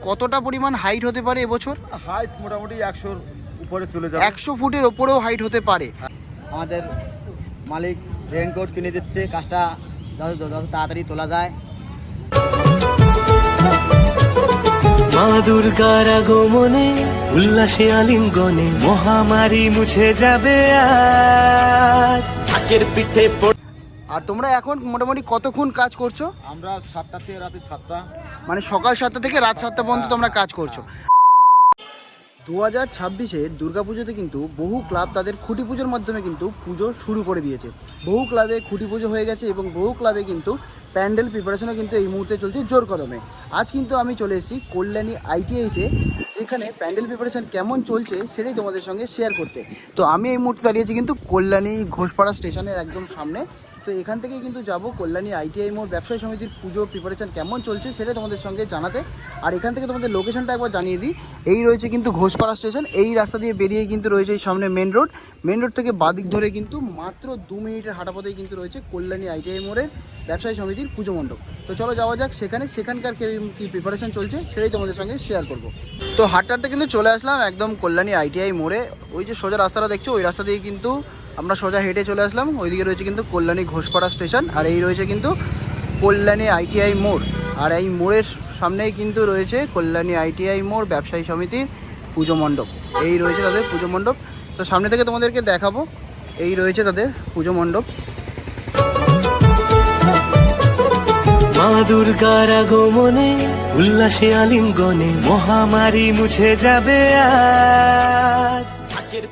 কতটা পরিমাণ হাইট হতে পারে এবছর? হাইট মোটামুটি 100-র উপরে চলে যাবে। 100 ফুটের ওপরেও হাইট হতে পারে। আমাদের মালিক রেনকোট কিনে দিচ্ছে, কাজটা যত তাড়াতাড়ি তোলা যায়। মা দুর্গার আগমনে উল্লাসে আলিঙ্গনে মহামারী মুছে যাবে আজ। ঢাকের পিঠে আর তোমরা এখন মোটামুটি কতক্ষণ কাজ করছো? আমরা 7টা থেকে রাতে 7টা, মানে সকাল 7টা থেকে রাত 7টা পর্যন্ত তোমরা কাজ করছো। 2026-এ দুর্গাপুজোতে কিন্তু বহু ক্লাব তাদের খুঁটি পুজোর মাধ্যমে কিন্তু পুজো শুরু করে দিয়েছে। বহু ক্লাবে খুঁটি পুজো হয়ে গেছে এবং বহু ক্লাবে কিন্তু প্যান্ডেল প্রিপারেশনও কিন্তু এই মুহূর্তে চলছে জোর কদমে। আজ কিন্তু আমি চলে এসেছি কল্যাণী ITI-তে, যেখানে প্যান্ডেল প্রিপারেশন কেমন চলছে সেটাই তোমাদের সঙ্গে শেয়ার করতে। তো আমি এই মুহূর্তে দাঁড়িয়েছি কিন্তু কল্যাণী ঘোষপাড়া স্টেশনের একদম সামনে। তো এখান থেকে কিন্তু যাব কল্যাণী ITI মোড় ব্যবসায়ী সমিতির পুজো প্রিপারেশন কেমন চলছে সেটা তোমাদের সঙ্গে জানাতে। আর এখান থেকে তোমাদের লোকেশনটা একবার জানিয়ে দিই। এই রয়েছে কিন্তু ঘোষপাড়া স্টেশন, এই রাস্তা দিয়ে বেরিয়ে কিন্তু রয়েছে এই সামনে মেন রোড। মেন রোড থেকে বাদিক ধরে কিন্তু মাত্র 2 মিনিটের হাঁটা পথেই কিন্তু রয়েছে কল্যাণী ITI মোড়ের ব্যবসায়ী সমিতির পুজো মণ্ডপ। তো চলো যাওয়া যাক সেখানকার কি প্রিপারেশন চলছে সেটাই তোমাদের সঙ্গে শেয়ার করব। তো হাঁটতে কিন্তু চলে আসলাম একদম কল্যাণী ITI মোড়ে। ওই যে সোজা রাস্তাটা দেখছো, ওই রাস্তা দিয়ে কিন্তু আমরা সোজা হেঁটে চলে আসলাম। ওইদিকে রয়েছে কিন্তু কল্যাণী ঘোষপাড়া স্টেশন, আর এই রয়েছে কিন্তু কল্যাণী ITI মোড়। আর এই মোড়ের সামনেই কিন্তু রয়েছে কল্যাণী ITI মোড় ব্যবসায়ী সমিতির পুজো মণ্ডপ। এই রয়েছে তাদের পুজো মণ্ডপ। তো সামনে থেকে তোমাদেরকে দেখাবো, এই রয়েছে তাদের পুজো মণ্ডপ। মা দুর্গার আগমনে উল্লাসে আলিঙ্গনে মহামারী মুছে যাবে আজ। ঢাকের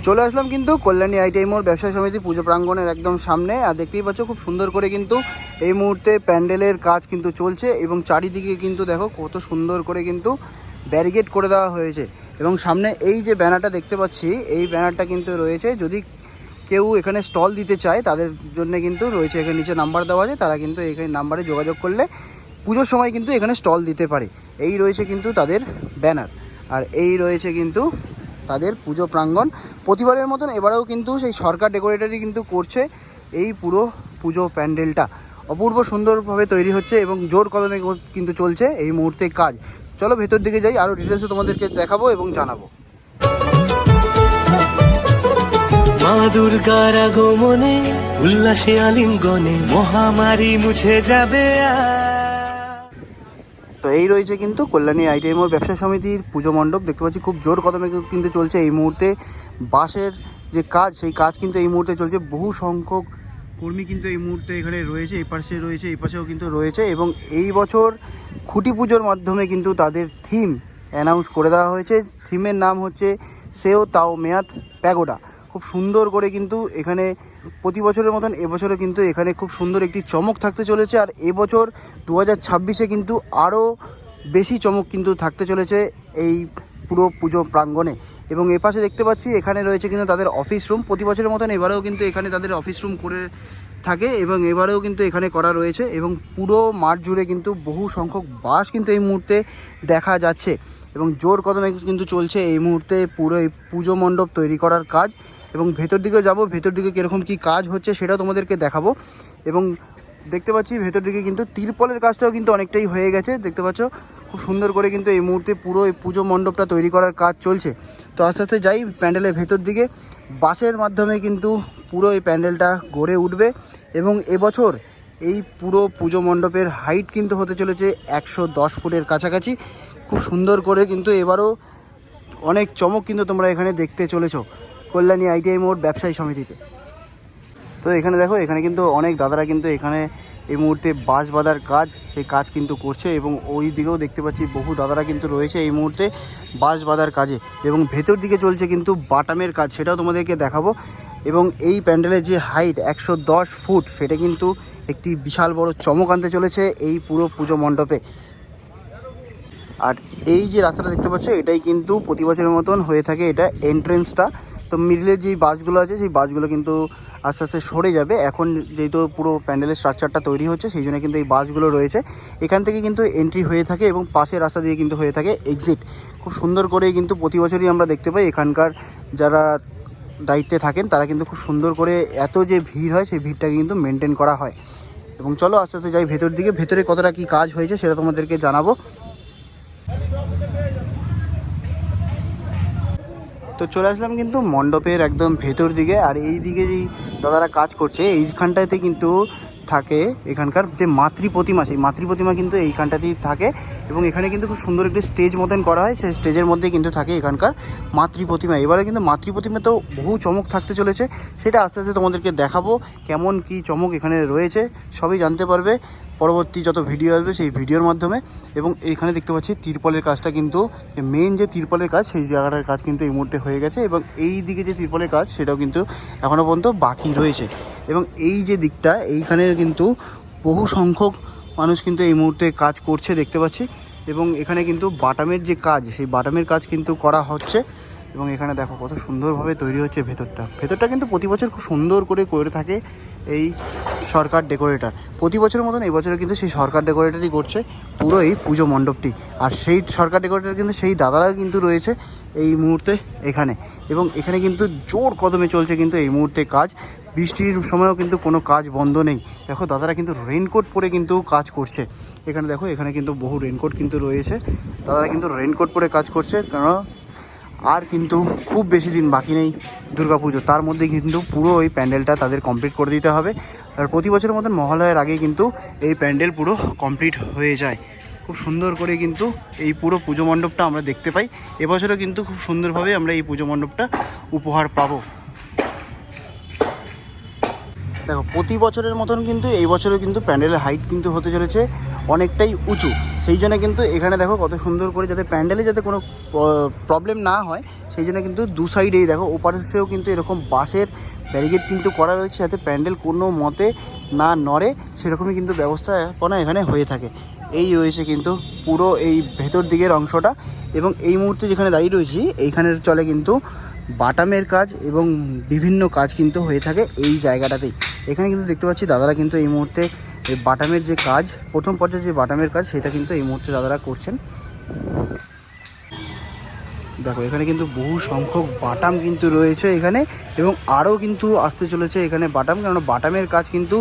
চলে আসলাম কিন্তু কল্যাণী ITI মোড় ব্যবসায়ী সমিতি পুজো প্রাঙ্গণের একদম সামনে। আর দেখতেই পাচ্ছ খুব সুন্দর করে কিন্তু এই মুহূর্তে প্যান্ডেলের কাজ কিন্তু চলছে এবং চারিদিকে কিন্তু দেখো কত সুন্দর করে কিন্তু ব্যারিকেড করে দেওয়া হয়েছে। এবং সামনে এই যে ব্যানারটা দেখতে পাচ্ছি, এই ব্যানারটা কিন্তু রয়েছে যদি কেউ এখানে স্টল দিতে চায় তাদের জন্য কিন্তু রয়েছে। এখানে নিচে নাম্বার দেওয়া আছে, তারা কিন্তু এখানে নাম্বারে যোগাযোগ করলে পুজোর সময় কিন্তু এখানে স্টল দিতে পারে। এই রয়েছে কিন্তু তাদের ব্যানার, আর এই রয়েছে কিন্তু তাদের পুজো প্রাঙ্গণ। প্রতিবারের মতন এবারেও কিন্তু সেই সরকার ডেকোরেটরই কিন্তু করছে এই পুরো পুজো প্যান্ডেলটা। অপূর্ব সুন্দরভাবে তৈরি হচ্ছে এবং জোর কদমে কিন্তু চলছে এই মুহূর্তে কাজ। চলো ভেতর দিকে যাই, আরও ডিটেলসে তোমাদেরকে দেখাবো এবং জানাবো। মা দুর্গার আগমনে উল্লাসে আলিঙ্গনে মহামারী মুছে যাবে আজ। তো এই রয়েছে কিন্তু কল্যাণী ITI মোড় ব্যবসা সমিতির পুজো মণ্ডপ। দেখতে পাচ্ছি খুব জোর কদমে কিন্তু চলছে এই মুহূর্তে বাঁশের যে কাজ, সেই কাজ কিন্তু এই মুহূর্তে চলছে। বহু সংখ্যক কর্মী কিন্তু এই মুহূর্তে এখানে রয়েছে, এই পাশে রয়েছে, এই পাশেও কিন্তু রয়েছে। এবং এই বছর খুঁটি পুজোর মাধ্যমে কিন্তু তাদের থিম অ্যানাউন্স করে দেওয়া হয়েছে। থিমের নাম হচ্ছে সেও তাও মেয়াদ প্যাগোডা। খুব সুন্দর করে কিন্তু এখানে প্রতি বছরের মতন এবছরও কিন্তু এখানে খুব সুন্দর একটি চমক থাকতে চলেছে। আর এবছর 2026-এ কিন্তু আরও বেশি চমক কিন্তু থাকতে চলেছে এই পুরো পুজো প্রাঙ্গণে। এবং এপাশে দেখতে পাচ্ছি এখানে রয়েছে কিন্তু তাদের অফিস রুম। প্রতি বছরের মতন এবারেও কিন্তু এখানে তাদের অফিস রুম করে থাকে এবং এবারেও কিন্তু এখানে করা রয়েছে। এবং পুরো মাঠ জুড়ে কিন্তু বহু সংখ্যক বাস কিন্তু এই মুহূর্তে দেখা যাচ্ছে এবং জোর কদমে কিন্তু চলছে এই মুহূর্তে পুরো এই পুজো মণ্ডপ তৈরি করার কাজ। এবং ভেতর দিকে যাব, ভেতর দিকে কীরকম কী কাজ হচ্ছে সেটাও তোমাদেরকে দেখাবো। এবং দেখতে পাচ্ছি ভেতর দিকে কিন্তু তিরপলের কাজটাও কিন্তু অনেকটাই হয়ে গেছে। দেখতে পাচ্ছ খুব সুন্দর করে কিন্তু এই মুহূর্তে পুরো এই পুজো মণ্ডপটা তৈরি করার কাজ চলছে। তো আস্তে আস্তে যাই প্যান্ডেলের ভেতর দিকে। বাঁশের মাধ্যমে কিন্তু পুরো এই প্যান্ডেলটা গড়ে উঠবে এবং এবছর এই পুরো পুজো মণ্ডপের হাইট কিন্তু হতে চলেছে 110 ফুটের কাছাকাছি। খুব সুন্দর করে কিন্তু এবারও অনেক চমক কিন্তু তোমরা এখানে দেখতে চলেছো কল্যাণী ITI মোড় ব্যবসায়ী সমিতিতে। তো এখানে দেখো, এখানে কিন্তু অনেক দাদারা কিন্তু এখানে এই মুহূর্তে বাঁশ বাঁধার কাজ, সেই কাজ কিন্তু করছে। এবং ওই দিকেও দেখতে পাচ্ছি বহু দাদারা কিন্তু রয়েছে এই মুহূর্তে বাঁশ বাঁধার কাজে। এবং ভেতর দিকে চলছে কিন্তু বাটামের কাজ, সেটাও তোমাদেরকে দেখাবো। এবং এই প্যান্ডেলের যে হাইট 110 ফুট, সেটা কিন্তু একটি বিশাল বড় চমক আনতে চলেছে এই পুরো পুজো মণ্ডপে। আর এই যে রাস্তাটা দেখতে পাচ্ছ, এটাই কিন্তু প্রতি বছরের মতন হয়ে থাকে, এটা এন্ট্রেন্সটা। তো মিডলের যে বাসগুলো আছে সেই বাসগুলো কিন্তু আস্তে আস্তে সরে যাবে। এখন যেহেতু পুরো প্যান্ডেলের স্ট্রাকচারটা তৈরি হচ্ছে, সেই জন্য কিন্তু এই বাসগুলো রয়েছে। এখান থেকে কিন্তু এন্ট্রি হয়ে থাকে এবং পাশের রাস্তা দিয়ে কিন্তু হয়ে থাকে এক্সিট। খুব সুন্দর করে কিন্তু প্রতি বছরই আমরা দেখতে পাই এখানকার যারা দায়িত্বে থাকেন তারা কিন্তু খুব সুন্দর করে এত যে ভিড় হয় সেই ভিড়টাকে কিন্তু মেনটেন করা হয়। এবং চলো আস্তে আস্তে যাই ভেতর দিকে, ভেতরে কতটা কি কাজ হয়েছে সেটা তোমাদেরকে জানাবো। তো চলে আসলাম কিন্তু মণ্ডপের একদম ভেতর দিকে। আর এই দিকে যেই দাদারা কাজ করছে এইখানটাতে কিন্তু থাকে এখানকার যে মাতৃ প্রতিমা, সেই মাতৃ প্রতিমা কিন্তু এইখানটাতেই থাকে এবং এখানে কিন্তু খুব সুন্দর একটি স্টেজ মতন করা হয়, সেই স্টেজের মধ্যে কিন্তু থাকে এখানকার মাতৃ প্রতিমা। এবারে কিন্তু মাতৃ প্রতিমাতেও বহু চমক থাকতে চলেছে, সেটা আস্তে আস্তে তোমাদেরকে দেখাবো কেমন কি চমক এখানে রয়েছে, সবই জানতে পারবে পরবর্তী যত ভিডিও আসবে সেই ভিডিওর মাধ্যমে। এবং এইখানে দেখতে পাচ্ছি তিরপলের কাজটা কিন্তু মেন যে তিরপলের কাজ সেই জায়গাটার কাজ কিন্তু এই মুহূর্তে হয়ে গেছে এবং এই দিকে যে তিরপলের কাজ সেটাও কিন্তু এখনও পর্যন্ত বাকি রয়েছে। এবং এই যে দিকটা এইখানে কিন্তু বহু সংখ্যক মানুষ কিন্তু এই মুহূর্তে কাজ করছে দেখতে পাচ্ছি। এবং এখানে কিন্তু বাটামের যে কাজ সেই বাটামের কাজ কিন্তু করা হচ্ছে এবং এখানে দেখো কত সুন্দরভাবে তৈরি হচ্ছে ভেতরটা কিন্তু প্রতি বছর খুব সুন্দর করে থাকে এই সরকার ডেকোরেটর। প্রতি বছরের মতন এই বছরে কিন্তু সেই সরকার ডেকোরেটরই করছে পুরো এই পুজো মণ্ডপটি। আর সেই সরকার ডেকোরেটর কিন্তু সেই দাদারা কিন্তু রয়েছে এই মুহূর্তে এখানে। এবং এখানে কিন্তু জোর কদমে চলছে কিন্তু এই মুহূর্তে কাজ, বৃষ্টির সময়ও কিন্তু কোনো কাজ বন্ধ নেই। দেখো দাদারা কিন্তু রেনকোট পরে কিন্তু কাজ করছে। এখানে দেখো এখানে কিন্তু বহু রেনকোট কিন্তু রয়েছে, দাদারা কিন্তু রেনকোট পরে কাজ করছে, কারণ আর কিন্তু খুব বেশি দিন বাকি নেই দুর্গাপুজো, তার মধ্যে কিন্তু পুরো এই প্যান্ডেলটা তাদের কমপ্লিট করে দিতে হবে। আর প্রতি বছরের মতন মহালয়ার আগেই কিন্তু এই প্যান্ডেল পুরো কমপ্লিট হয়ে যায়। খুব সুন্দর করে কিন্তু এই পুরো পুজো মণ্ডপটা আমরা দেখতে পাই। এবছরও কিন্তু খুব সুন্দরভাবে আমরা এই পুজো মণ্ডপটা উপহার পাবো। দেখো প্রতি বছরের মতন কিন্তু এই বছরে কিন্তু প্যান্ডেলের হাইট কিন্তু হতে চলেছে অনেকটাই উঁচু, সেই জন্য কিন্তু এখানে দেখো কত সুন্দর করে যাতে প্যান্ডেলে যাতে কোনো প্রবলেম না হয় সেই জন্য কিন্তু দু সাইডেই দেখো ওপাশেও কিন্তু এরকম বাঁশের ব্যারিকেড কিন্তু করা রয়েছে যাতে প্যান্ডেল কোনো মতে না নড়ে, সেরকমই কিন্তু ব্যবস্থাপনা এখানে হয়ে থাকে। এই রয়েছে কিন্তু পুরো এই ভেতর দিকের অংশটা। এবং এই মুহূর্তে যেখানে দাঁড়িয়ে রয়েছি এইখানের চলে কিন্তু বাটামের কাজ এবং বিভিন্ন কাজ কিন্তু হয়ে থাকে এই জায়গাটাতেই। এখানে কিন্তু দেখতে পাচ্ছি দাদারা কিন্তু এই মুহূর্তে এই বাটামের যে কাজ, প্রথম পর্যায়ে যে বাটামের কাজ সেটা কিন্তু এই মুহূর্তে দাদারা করছেন। দেখো এখানে কিন্তু বহু সংখ্যক বাটাম কিন্তু রয়েছে এখানে এবং আরও কিন্তু আসতে চলেছে এখানে বাটাম, কারণ বাটামের কাজ কিন্তু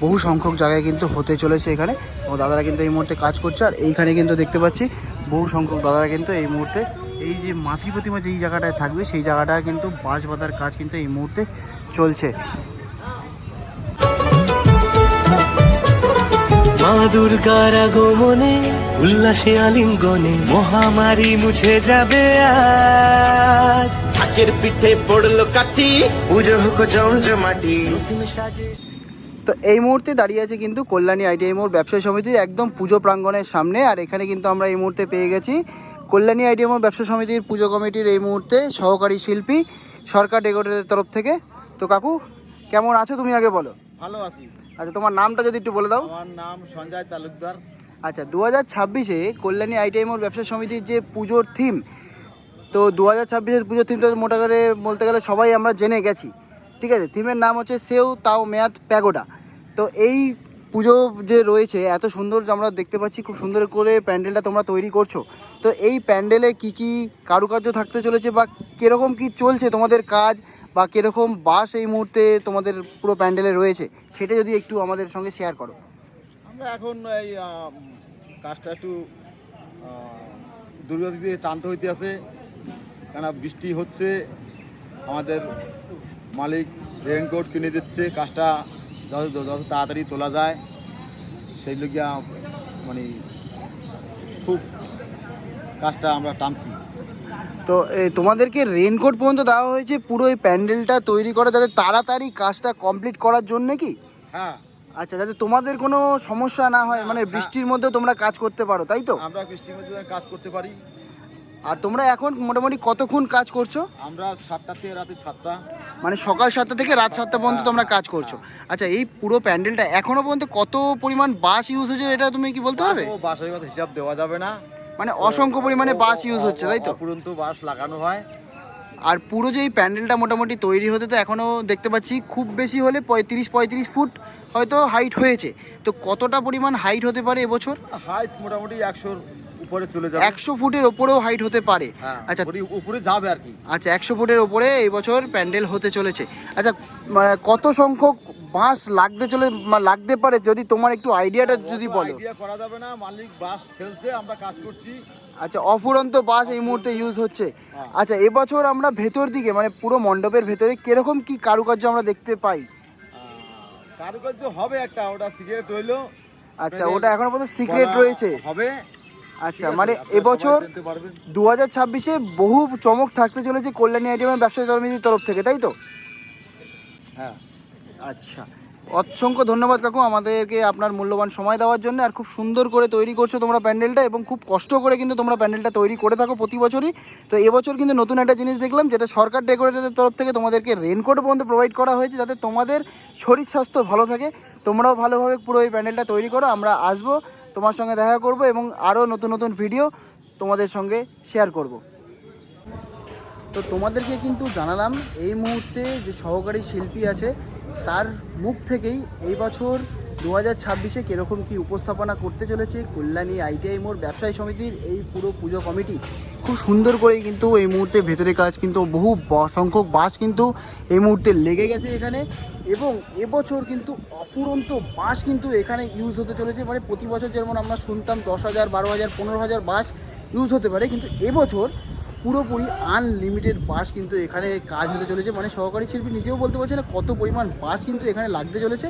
বহু সংখ্যক জায়গায় কিন্তু হতে চলেছে এখানে। ও দাদারা কিন্তু এই মুহূর্তে কাজ করছে। আর এইখানে কিন্তু দেখতে পাচ্ছি বহু সংখ্যক দাদারা কিন্তু এই মুহূর্তে এই যে মাতৃ প্রতিমা যেই জায়গাটায় থাকবে সেই জায়গাটা কিন্তু বাঁশ বাঁধার কাজ কিন্তু এই মুহূর্তে চলছে। মা দুর্গার আগমনে উল্লাসে আলিঙ্গনে মহামারী মুছে যাবে আজ। ঢাকের পিঠে পড়লো কাঠি, পুজো হোক জমজমাটি নতুন সাজে। তো এই মুহূর্তে দাঁড়িয়ে আছে কিন্তু কল্যাণী আইটিআই মোড় ব্যবসায়ী সমিতির একদম পুজো প্রাঙ্গণের সামনে। আর এখানে কিন্তু আমরা এই মুহূর্তে পেয়ে গেছি কল্যাণী আইটিআই মোড় ব্যবসা সমিতির পুজো কমিটির এই মুহূর্তে সহকারী শিল্পী সরকার ডেকোরেটরের তরফ থেকে। তো কাকু কেমন আছো তুমি আগে বলো। ভালো আছি। আচ্ছা তোমার নামটা যদি একটু বলে দাও। আমার নাম সঞ্জয় তালুকদার। আচ্ছা 2026-এ কল্যাণী আইটিআই মোড় ব্যবসা সমিতির যে পুজোর থিম, তো 2026-এর পুজোর থিমটা মোটা করে বলতে গেলে সবাই আমরা জেনে গেছি, ঠিক আছে। থিমের নাম হচ্ছে সেও তাও মেয়াদ প্যাগোডা। তো এই পুজো যে রয়েছে এত সুন্দর আমরা দেখতে পাচ্ছি, খুব সুন্দর করে প্যান্ডেলটা তোমরা তৈরি করছো। তো এই প্যান্ডেলে কি কি কারুকার্য থাকতে চলেছে বা কীরকম কি চলছে তোমাদের কাজ, বা কীরকম বাস এই মুহূর্তে তোমাদের পুরো প্যান্ডেলে রয়েছে সেটা যদি একটু আমাদের সঙ্গে শেয়ার করো। আমরা এখন এই কাজটা একটু দুর্গতি দিয়ে টানতে হইতে আছে, কেন বৃষ্টি হচ্ছে। আমাদের মালিক রেনকোট কিনে দিচ্ছে, কাজটা যত তাড়াতাড়ি তোলা যায় সেই লগিয়া মানে খুব কাজটা আমরা টানছি। তো তোমাদেরকে রেনকোট পর্যন্ত দেওয়া হয়েছে পুরো এই প্যান্ডেলটা তৈরি করা যাতে তাড়াতাড়ি কাজটা কমপ্লিট করার জন্য কি? হ্যাঁ। আচ্ছা, যাতে তোমাদের কোনো সমস্যা না হয়, মানে বৃষ্টির মধ্যেও তোমরা কাজ করতে পারো, তাই তো? আমরা বৃষ্টির মধ্যে কাজ করতে পারি। আর তোমরা এখন মোটামুটি কতক্ষণ কাজ করছো? আমরা 7টা থেকে রাতে 7টা, মানে সকাল 7টা থেকে রাত 7টা পর্যন্ত তোমরা কাজ করছো। আচ্ছা এই পুরো প্যান্ডেলটা এখনো পর্যন্ত কত পরিমাণ বাঁশ ইউজ হয়েছে এটা তুমি কি বলতে পারবে? বাঁশের কথা হিসাব দেওয়া যাবে না, মানে অসংখ্য পরিমাণে বাঁশ ইউজ হচ্ছে, তাই তো? অপুরন্ত বাঁশ লাগানো হয়। আর পুরো যে এই প্যান্ডেলটা মোটামুটি তৈরি হতে তো এখনও দেখতে পাচ্ছি খুব বেশি হলে 35 ফুট হয়তো হাইট হয়েছে। তো কতটা পরিমাণ হাইট হতে পারে এবছর? হাইট মোটামুটি 100-র উপরে চলে যাবে। 100 ফুটের ওপরেও হাইট হতে পারে। আচ্ছা উপরে যাবে আর কি। আচ্ছা 100 ফুটের ওপরে এই বছর প্যান্ডেল হতে চলেছে। আচ্ছা কত সংখ্যক বাঁশ লাগতে পারে, যদি তোমার একটু আইডিয়াটা যদি বলো। আইডিয়া করা যাবে না, মালিক বাস ফেলছে, আমরা কাজ করছি। আচ্ছা, অফুরন্ত বাঁশ এই মুহূর্তে ইউজ হচ্ছে। হ্যাঁ। আচ্ছা, এবছর আমরা ভেতর দিকে মানে পুরো মণ্ডপের ভেতরে কিরকম কি কারুকার্য আমরা দেখতে পাই? কারুকার্য হবে একটা, ওটা সিগারেট রইলো। আচ্ছা, ওটা এখনো পর্যন্ত সিক্রেট রয়েছে। হবে। আচ্ছা, মানে এবছর 2026-এ বহু চমক থাকতে চলেছে কল্যাণী আইটেমের ব্যবসায়ী সমিতির তরফ থেকে, তাই তো? হ্যাঁ। আচ্ছা, অসংখ্য ধন্যবাদ কাকু আমাদেরকে আপনার মূল্যবান সময় দেওয়ার জন্য। আর খুব সুন্দর করে তৈরি করছো তোমরা প্যান্ডেলটা, এবং খুব কষ্ট করে কিন্তু তোমরা প্যান্ডেলটা তৈরি করে থাকো প্রতি বছরই। তো এবছর কিন্তু নতুন একটা জিনিস দেখলাম, যেটা সরকার ডেকোরেটরের তরফ থেকে তোমাদেরকে রেনকোট পর্যন্ত প্রোভাইড করা হয়েছে, যাতে তোমাদের শরীর স্বাস্থ্য ভালো থাকে। তোমরাও ভালোভাবে পুরো এই প্যান্ডেলটা তৈরি করো, আমরা আসবো, তোমার সঙ্গে দেখা করব এবং আরও নতুন নতুন ভিডিও তোমাদের সঙ্গে শেয়ার করব। তো তোমাদেরকে কিন্তু জানালাম এই মুহূর্তে যে সহকারী শিল্পী আছে তার মুখ থেকেই এই বছর 2026-এ কীরকম কী উপস্থাপনা করতে চলেছে কল্যাণী আইটিআই মোড় ব্যবসায়ী সমিতির এই পুরো পুজো কমিটি। খুব সুন্দর করেই কিন্তু এই মুহূর্তে ভেতরে কাজ কিন্তু বহু সংখ্যক বাস কিন্তু এই মুহূর্তে লেগে গেছে এখানে, এবং এবছর কিন্তু অফুরন্ত বাস কিন্তু এখানে ইউজ হতে চলেছে। মানে প্রতি বছর যেমন আমরা শুনতাম 10,000, 12,000, 15,000 বাস ইউজ হতে পারে, কিন্তু এবছর পুরোপুরি আনলিমিটেড বাস কিন্তু এখানে কাজ হতে চলেছে। মানে সহকারী শিল্পী নিজেও বলতে পারছে না কত পরিমাণ বাস কিন্তু এখানে লাগতে চলেছে।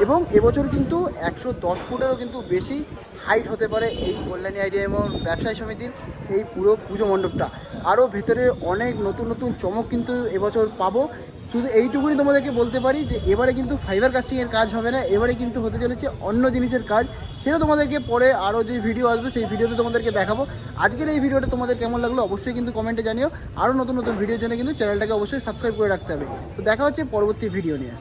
এবং এবছর কিন্তু 110 ফুটেরও কিন্তু বেশি হাইট হতে পারে এই কল্যাণী আইটিআই এবং ব্যবসায়ী সমিতির এই পুরো পুজো মণ্ডপটা। আরও ভেতরে অনেক নতুন নতুন চমক কিন্তু এবছর পাবো। শুধু এইটুকুনি তোমাদেরকে বলতে পারি যে এবারে কিন্তু ফাইবার কাস্টিংয়ের কাজ হবে না, এবারে কিন্তু হতে চলেছে অন্য জিনিসের কাজ। সেটা তোমাদেরকে পরে আরও যে ভিডিও আসবে সেই ভিডিওতে তোমাদেরকে দেখাবো। আজকের এই ভিডিওটা তোমাদের কেমন লাগলো অবশ্যই কিন্তু কমেন্টে জানিও। আরও নতুন নতুন ভিডিওর জন্য কিন্তু চ্যানেলটাকে অবশ্যই সাবস্ক্রাইব করে রাখতে হবে। তো দেখা হচ্ছে পরবর্তী ভিডিও নিয়ে।